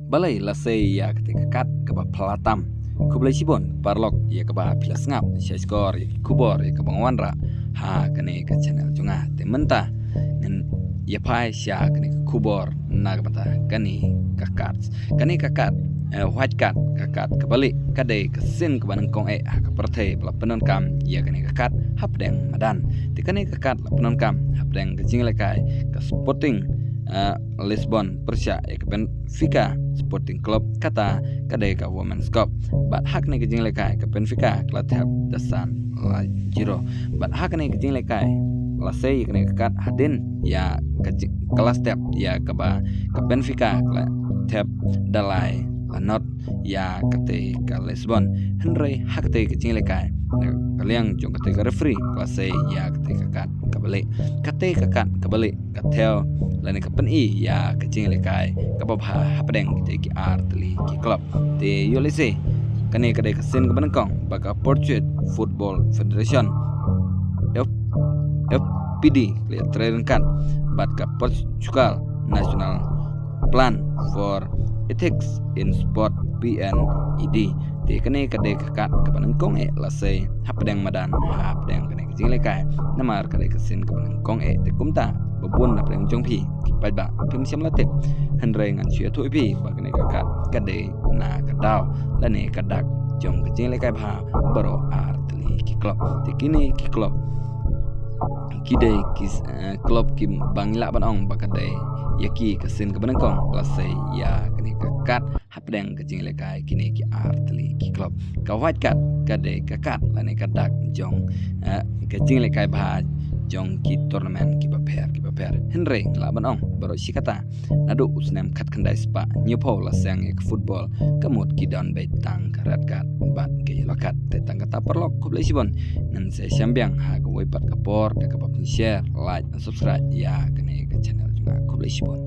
balai lasei ya ketika kat keba pelatam kublai sibon parlok ya keba pilas ngap saya skor ya kubor ya keba wanra ha kene ke channel junga te menta ngen ya pai sya kene kubor na kata kani kakat white cat kakat kebalik kadai kesin kebanang kong ke pertai pela penonkan ya kene kakat hapdeng madan te kene kakat la penonkan hapdeng ke jinglekai ke Sporting Lisbon Persia ke Benfica Sporting Club kata kadai ka Women's Cup bat hak ne ke jinglekai ke Benfica klatap dasan la jiro bat hak ne ke jinglekai la sei kene kakat hadin ya ke kelas tap ya ke Benfica tap dalai not ya kate ka Lisbon Henry hak te ke jinglekai kaliang jong kate ka referee kelas ya kate kakat kate kakat kebalik katel lani ka pen ya ke jinglekai ka babha hapdeng te ki ar tli ki club te yolese kane kade kasin ka banangkong baka Portuguese Football Federation FPD le train kan bat ka Portugal National Plan for Ethics in Sport PNED te kene kade kakat kapanangkong lasei hapdeng madan hapdeng kene jinglekai namar kade kasin kapanangkong te kumta babun hapdeng jongpi kipai ba pim siam latep henreng an sia tu pi ba kene kakat kade na kadau lane kadak jong jinglekai bha baro artli ki club te kini ki club kidai kis club kim bangla banong bakadai yaki kasin kabanangkong lasei ya kene kakat hapdeng ke jinglekai kini ki artli ki club ka white cat kade kakat lane kadak jong ke jinglekai bha jong ki tournament ki baper henry la banong baro sikata adu usnem khat khandai spa nyopo laseng ek football kamut ki don be tang karat kat bat ke lokat te tang kata perlok kublai sibon ngan se sambyang ha ko wipat kapor de ka share like and subscribe ya kene ke channel juga kublai sibon